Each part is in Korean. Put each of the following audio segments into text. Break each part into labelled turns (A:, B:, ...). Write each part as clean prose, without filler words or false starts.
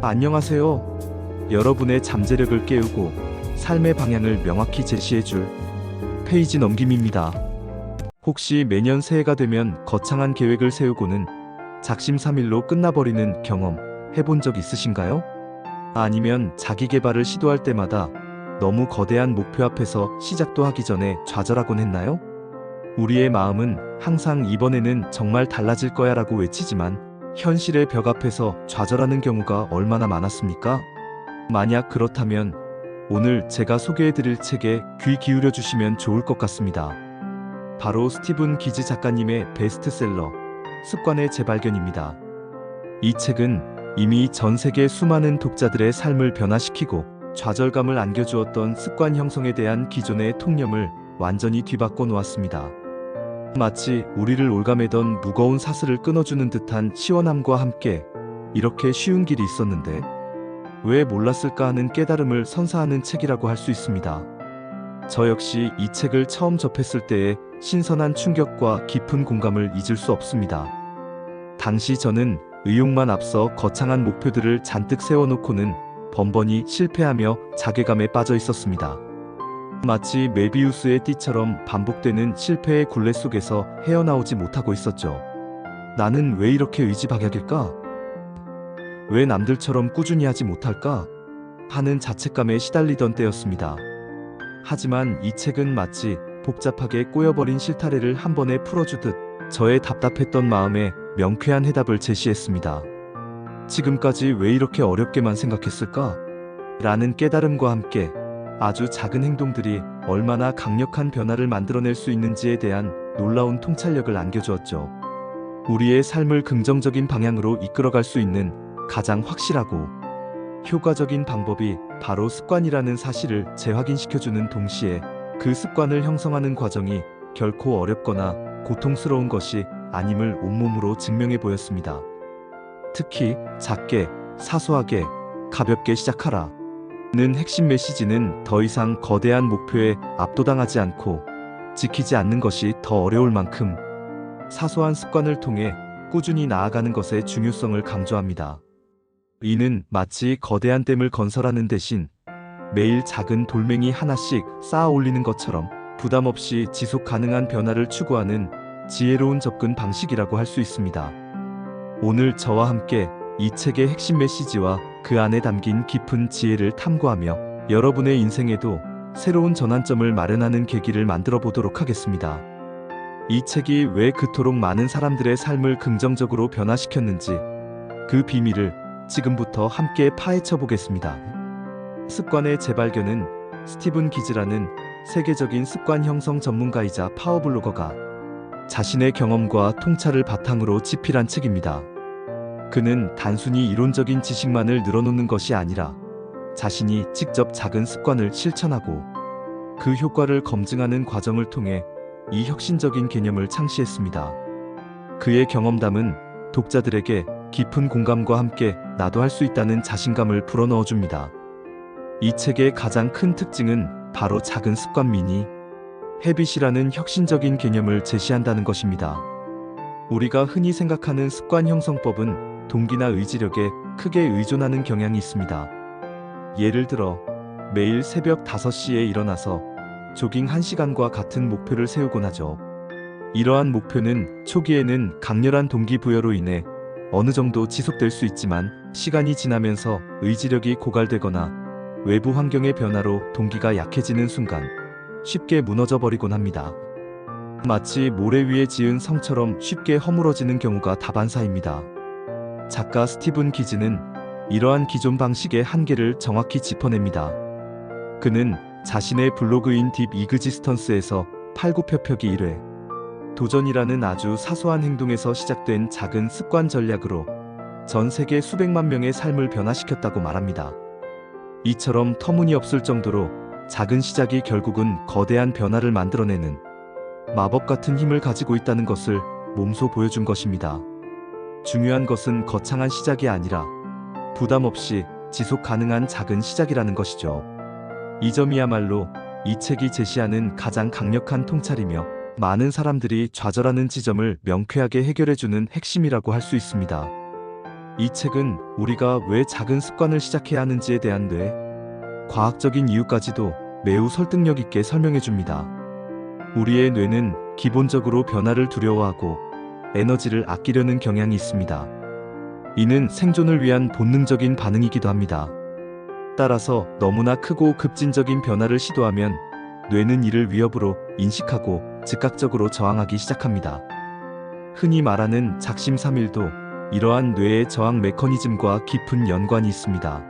A: 안녕하세요. 여러분의 잠재력을 깨우고 삶의 방향을 명확히 제시해줄 페이지 넘김입니다. 혹시 매년 새해가 되면 거창한 계획을 세우고는 작심삼일로 끝나버리는 경험 해본 적 있으신가요? 아니면 자기 개발을 시도할 때마다 너무 거대한 목표 앞에서 시작도 하기 전에 좌절하곤 했나요? 우리의 마음은 항상 이번에는 정말 달라질 거야 라고 외치지만 현실의 벽 앞에서 좌절하는 경우가 얼마나 많았습니까? 만약 그렇다면 오늘 제가 소개해드릴 책에 귀 기울여 주시면 좋을 것 같습니다. 바로 스티븐 기즈 작가님의 베스트셀러 습관의 재발견입니다. 이 책은 이미 전 세계 수많은 독자들의 삶을 변화시키고 좌절감을 안겨주었던 습관 형성에 대한 기존의 통념을 완전히 뒤바꿔 놓았습니다. 마치 우리를 올가매던 무거운 사슬을 끊어주는 듯한 시원함과 함께 이렇게 쉬운 길이 있었는데 왜 몰랐을까 하는 깨달음을 선사하는 책이라고 할 수 있습니다. 저 역시 이 책을 처음 접했을 때의 신선한 충격과 깊은 공감을 잊을 수 없습니다. 당시 저는 의욕만 앞서 거창한 목표들을 잔뜩 세워놓고는 번번이 실패하며 자괴감에 빠져 있었습니다. 마치 메비우스의 띠처럼 반복되는 실패의 굴레 속에서 헤어나오지 못하고 있었죠. 나는 왜 이렇게 의지박약일까? 왜 남들처럼 꾸준히 하지 못할까? 하는 자책감에 시달리던 때였습니다. 하지만 이 책은 마치 복잡하게 꼬여버린 실타래를 한 번에 풀어주듯 저의 답답했던 마음에 명쾌한 해답을 제시했습니다. 지금까지 왜 이렇게 어렵게만 생각했을까? 라는 깨달음과 함께 아주 작은 행동들이 얼마나 강력한 변화를 만들어낼 수 있는지에 대한 놀라운 통찰력을 안겨주었죠. 우리의 삶을 긍정적인 방향으로 이끌어갈 수 있는 가장 확실하고 효과적인 방법이 바로 습관이라는 사실을 재확인시켜주는 동시에 그 습관을 형성하는 과정이 결코 어렵거나 고통스러운 것이 아님을 온몸으로 증명해 보였습니다. 특히 작게, 사소하게, 가볍게 시작하라 는 핵심 메시지는 더 이상 거대한 목표에 압도당하지 않고 지키지 않는 것이 더 어려울 만큼 사소한 습관을 통해 꾸준히 나아가는 것의 중요성을 강조합니다. 이는 마치 거대한 댐을 건설하는 대신 매일 작은 돌멩이 하나씩 쌓아 올리는 것처럼 부담 없이 지속 가능한 변화를 추구하는 지혜로운 접근 방식이라고 할 수 있습니다. 오늘 저와 함께 이 책의 핵심 메시지와 그 안에 담긴 깊은 지혜를 탐구하며 여러분의 인생에도 새로운 전환점을 마련하는 계기를 만들어 보도록 하겠습니다. 이 책이 왜 그토록 많은 사람들의 삶을 긍정적으로 변화시켰는지 그 비밀을 지금부터 함께 파헤쳐 보겠습니다. 습관의 재발견은 스티븐 기즈라는 세계적인 습관 형성 전문가이자 파워블로거가 자신의 경험과 통찰을 바탕으로 집필한 책입니다. 그는 단순히 이론적인 지식만을 늘어놓는 것이 아니라 자신이 직접 작은 습관을 실천하고 그 효과를 검증하는 과정을 통해 이 혁신적인 개념을 창시했습니다. 그의 경험담은 독자들에게 깊은 공감과 함께 나도 할 수 있다는 자신감을 불어넣어줍니다. 이 책의 가장 큰 특징은 바로 작은 습관 미니 헤빗이라는 혁신적인 개념을 제시한다는 것입니다. 우리가 흔히 생각하는 습관 형성법은 동기나 의지력에 크게 의존하는 경향이 있습니다. 예를 들어 매일 새벽 5시에 일어나서 조깅 1시간과 같은 목표를 세우곤 하죠. 이러한 목표는 초기에는 강렬한 동기부여로 인해 어느 정도 지속될 수 있지만 시간이 지나면서 의지력이 고갈되거나 외부 환경의 변화로 동기가 약해지는 순간 쉽게 무너져 버리곤 합니다. 마치 모래 위에 지은 성처럼 쉽게 허물어지는 경우가 다반사입니다. 작가 스티븐 기즈는 이러한 기존 방식의 한계를 정확히 짚어냅니다. 그는 자신의 블로그인 딥 이그지스턴스에서 팔굽혀펴기 1회 도전이라는 아주 사소한 행동에서 시작된 작은 습관 전략으로 전 세계 수백만 명의 삶을 변화시켰다고 말합니다. 이처럼 터무니없을 정도로 작은 시작이 결국은 거대한 변화를 만들어내는 마법 같은 힘을 가지고 있다는 것을 몸소 보여준 것입니다. 중요한 것은 거창한 시작이 아니라 부담 없이 지속 가능한 작은 시작이라는 것이죠. 이 점이야말로 이 책이 제시하는 가장 강력한 통찰이며 많은 사람들이 좌절하는 지점을 명쾌하게 해결해주는 핵심이라고 할 수 있습니다. 이 책은 우리가 왜 작은 습관을 시작해야 하는지에 대한 과학적인 이유까지도 매우 설득력 있게 설명해 줍니다. 우리의 뇌는 기본적으로 변화를 두려워하고 에너지를 아끼려는 경향이 있습니다. 이는 생존을 위한 본능적인 반응이기도 합니다. 따라서 너무나 크고 급진적인 변화를 시도하면 뇌는 이를 위협으로 인식하고 즉각적으로 저항하기 시작합니다. 흔히 말하는 작심삼일도 이러한 뇌의 저항 메커니즘과 깊은 연관이 있습니다.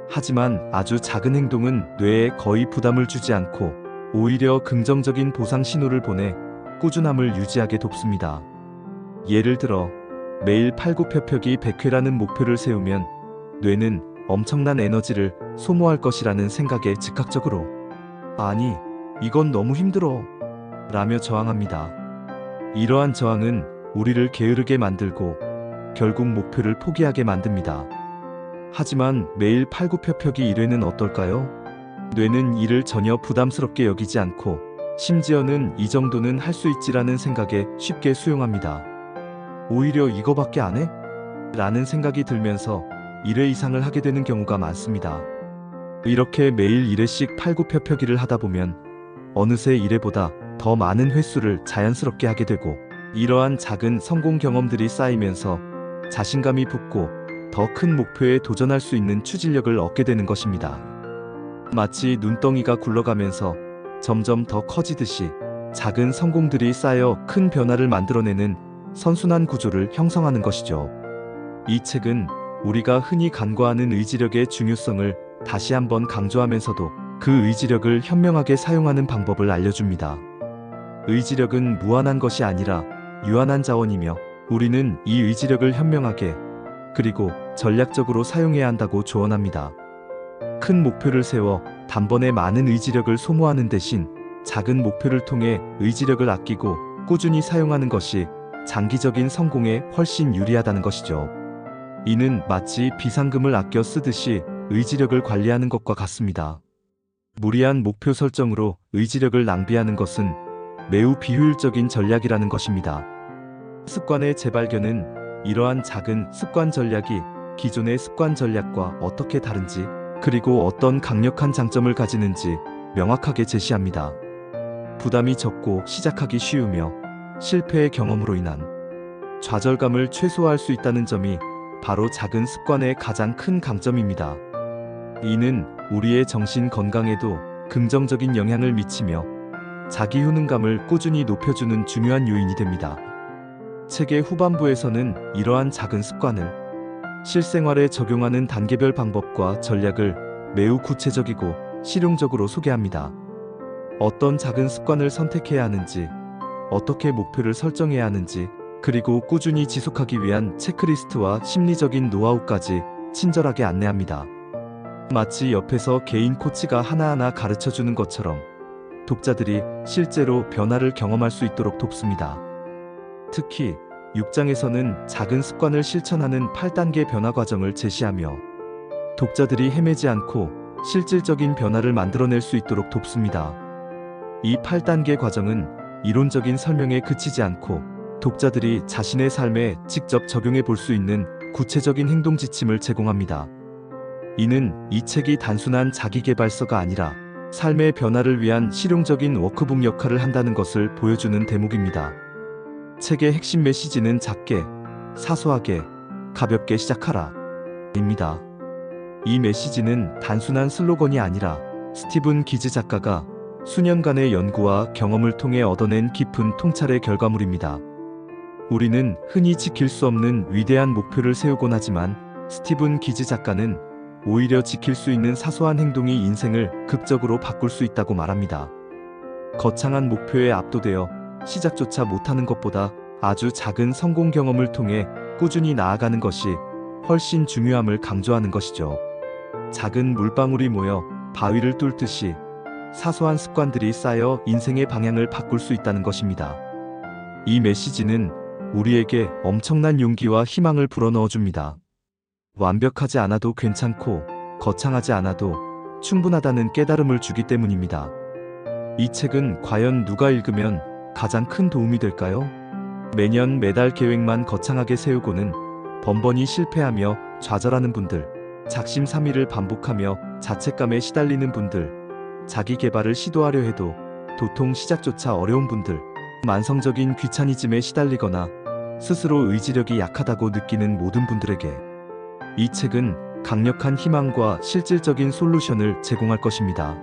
A: 하지만 아주 작은 행동은 뇌에 거의 부담을 주지 않고 오히려 긍정적인 보상 신호를 보내 꾸준함을 유지하게 돕습니다. 예를 들어 매일 팔굽혀펴기 100회라는 목표를 세우면 뇌는 엄청난 에너지를 소모할 것이라는 생각에 즉각적으로 아니, 이건 너무 힘들어 라며 저항합니다. 이러한 저항은 우리를 게으르게 만들고 결국 목표를 포기하게 만듭니다. 하지만 매일 팔굽혀펴기 1회는 어떨까요? 뇌는 이를 전혀 부담스럽게 여기지 않고 심지어는 이 정도는 할 수 있지라는 생각에 쉽게 수용합니다. 오히려 이거밖에 안 해? 라는 생각이 들면서 1회 이상을 하게 되는 경우가 많습니다. 이렇게 매일 1회씩 팔굽혀펴기를 하다 보면 어느새 1회보다 더 많은 횟수를 자연스럽게 하게 되고 이러한 작은 성공 경험들이 쌓이면서 자신감이 붙고 더 큰 목표에 도전할 수 있는 추진력을 얻게 되는 것입니다. 마치 눈덩이가 굴러가면서 점점 더 커지듯이 작은 성공들이 쌓여 큰 변화를 만들어내는 선순환 구조를 형성하는 것이죠. 이 책은 우리가 흔히 간과하는 의지력의 중요성을 다시 한번 강조하면서도 그 의지력을 현명하게 사용하는 방법을 알려줍니다. 의지력은 무한한 것이 아니라 유한한 자원이며 우리는 이 의지력을 현명하게 그리고 전략적으로 사용해야 한다고 조언합니다. 큰 목표를 세워 단번에 많은 의지력을 소모하는 대신 작은 목표를 통해 의지력을 아끼고 꾸준히 사용하는 것이 장기적인 성공에 훨씬 유리하다는 것이죠. 이는 마치 비상금을 아껴 쓰듯이 의지력을 관리하는 것과 같습니다. 무리한 목표 설정으로 의지력을 낭비하는 것은 매우 비효율적인 전략이라는 것입니다. 습관의 재발견은 이러한 작은 습관 전략이 기존의 습관 전략과 어떻게 다른지 그리고 어떤 강력한 장점을 가지는지 명확하게 제시합니다. 부담이 적고 시작하기 쉬우며 실패의 경험으로 인한 좌절감을 최소화할 수 있다는 점이 바로 작은 습관의 가장 큰 강점입니다. 이는 우리의 정신 건강에도 긍정적인 영향을 미치며 자기 효능감을 꾸준히 높여주는 중요한 요인이 됩니다. 책의 후반부에서는 이러한 작은 습관을 실생활에 적용하는 단계별 방법과 전략을 매우 구체적이고 실용적으로 소개합니다. 어떤 작은 습관을 선택해야 하는지, 어떻게 목표를 설정해야 하는지, 그리고 꾸준히 지속하기 위한 체크리스트와 심리적인 노하우까지 친절하게 안내합니다. 마치 옆에서 개인 코치가 하나하나 가르쳐주는 것처럼 독자들이 실제로 변화를 경험할 수 있도록 돕습니다. 특히 6장에서는 작은 습관을 실천하는 8단계 변화 과정을 제시하며 독자들이 헤매지 않고 실질적인 변화를 만들어낼 수 있도록 돕습니다. 이 8단계 과정은 이론적인 설명에 그치지 않고 독자들이 자신의 삶에 직접 적용해 볼 수 있는 구체적인 행동 지침을 제공합니다. 이는 이 책이 단순한 자기계발서가 아니라 삶의 변화를 위한 실용적인 워크북 역할을 한다는 것을 보여주는 대목입니다. 책의 핵심 메시지는 작게, 사소하게, 가볍게 시작하라 입니다. 이 메시지는 단순한 슬로건이 아니라 스티븐 기즈 작가가 수년간의 연구와 경험을 통해 얻어낸 깊은 통찰의 결과물입니다. 우리는 흔히 지킬 수 없는 위대한 목표를 세우곤 하지만 스티븐 기즈 작가는 오히려 지킬 수 있는 사소한 행동이 인생을 극적으로 바꿀 수 있다고 말합니다. 거창한 목표에 압도되어 시작조차 못하는 것보다 아주 작은 성공 경험을 통해 꾸준히 나아가는 것이 훨씬 중요함을 강조하는 것이죠. 작은 물방울이 모여 바위를 뚫듯이 사소한 습관들이 쌓여 인생의 방향을 바꿀 수 있다는 것입니다. 이 메시지는 우리에게 엄청난 용기와 희망을 불어넣어 줍니다. 완벽하지 않아도 괜찮고 거창하지 않아도 충분하다는 깨달음을 주기 때문입니다. 이 책은 과연 누가 읽으면 가장 큰 도움이 될까요? 매년 매달 계획만 거창하게 세우고는 번번이 실패하며 좌절하는 분들, 작심삼일을 반복하며 자책감에 시달리는 분들, 자기 개발을 시도하려 해도 도통 시작조차 어려운 분들, 만성적인 귀차니즘에 시달리거나 스스로 의지력이 약하다고 느끼는 모든 분들에게 이 책은 강력한 희망과 실질적인 솔루션을 제공할 것입니다.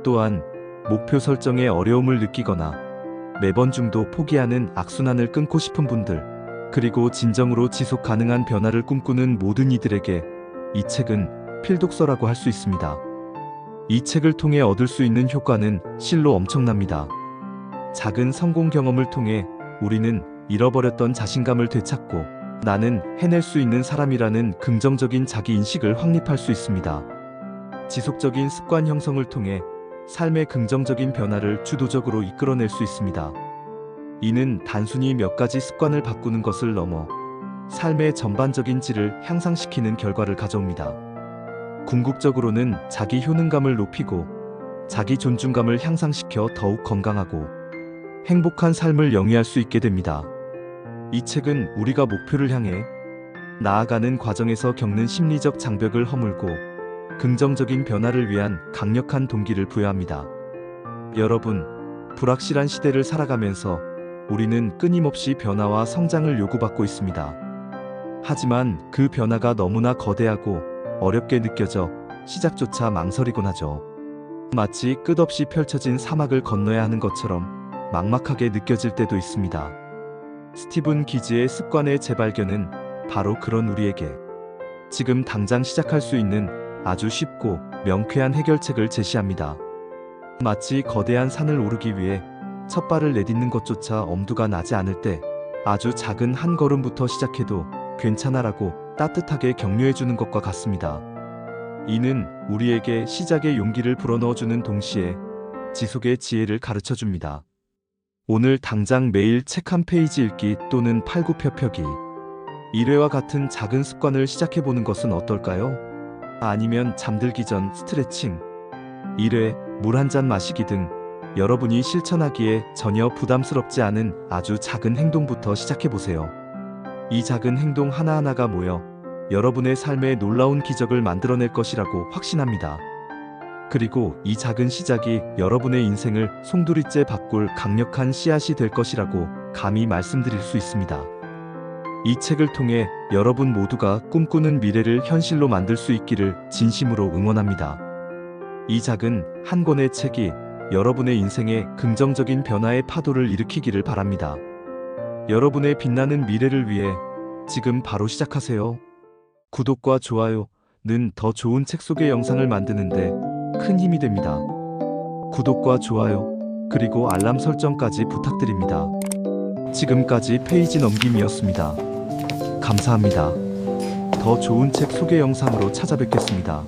A: 또한 목표 설정에 어려움을 느끼거나 매번 중도 포기하는 악순환을 끊고 싶은 분들, 그리고 진정으로 지속 가능한 변화를 꿈꾸는 모든 이들에게 이 책은 필독서라고 할 수 있습니다. 이 책을 통해 얻을 수 있는 효과는 실로 엄청납니다. 작은 성공 경험을 통해 우리는 잃어버렸던 자신감을 되찾고 나는 해낼 수 있는 사람이라는 긍정적인 자기인식을 확립할 수 있습니다. 지속적인 습관 형성을 통해 삶의 긍정적인 변화를 주도적으로 이끌어낼 수 있습니다. 이는 단순히 몇 가지 습관을 바꾸는 것을 넘어 삶의 전반적인 질을 향상시키는 결과를 가져옵니다. 궁극적으로는 자기 효능감을 높이고 자기 존중감을 향상시켜 더욱 건강하고 행복한 삶을 영위할 수 있게 됩니다. 이 책은 우리가 목표를 향해 나아가는 과정에서 겪는 심리적 장벽을 허물고 긍정적인 변화를 위한 강력한 동기를 부여합니다. 여러분, 불확실한 시대를 살아가면서 우리는 끊임없이 변화와 성장을 요구받고 있습니다. 하지만 그 변화가 너무나 거대하고 어렵게 느껴져 시작조차 망설이곤 하죠. 마치 끝없이 펼쳐진 사막을 건너야 하는 것처럼 막막하게 느껴질 때도 있습니다. 스티븐 기즈의 습관의 재발견은 바로 그런 우리에게 지금 당장 시작할 수 있는 아주 쉽고 명쾌한 해결책을 제시합니다. 마치 거대한 산을 오르기 위해 첫 발을 내딛는 것조차 엄두가 나지 않을 때 아주 작은 한 걸음부터 시작해도 괜찮아라고 따뜻하게 격려해주는 것과 같습니다. 이는 우리에게 시작의 용기를 불어넣어주는 동시에 지속의 지혜를 가르쳐줍니다. 오늘 당장 매일 책 한 페이지 읽기 또는 팔굽혀펴기 1회와 같은 작은 습관을 시작해보는 것은 어떨까요? 아니면 잠들기 전 스트레칭 1회, 물 한 잔 마시기 등 여러분이 실천하기에 전혀 부담스럽지 않은 아주 작은 행동부터 시작해보세요. 이 작은 행동 하나하나가 모여 여러분의 삶에 놀라운 기적을 만들어낼 것이라고 확신합니다. 그리고 이 작은 시작이 여러분의 인생을 송두리째 바꿀 강력한 씨앗이 될 것이라고 감히 말씀드릴 수 있습니다. 이 책을 통해 여러분 모두가 꿈꾸는 미래를 현실로 만들 수 있기를 진심으로 응원합니다. 이 작은 한 권의 책이 여러분의 인생에 긍정적인 변화의 파도를 일으키기를 바랍니다. 여러분의 빛나는 미래를 위해 지금 바로 시작하세요. 구독과 좋아요는 더 좋은 책 소개 영상을 만드는데 큰 힘이 됩니다. 구독과 좋아요, 그리고 알람 설정까지 부탁드립니다. 지금까지 페이지 넘김이었습니다. 감사합니다. 더 좋은 책 소개 영상으로 찾아뵙겠습니다.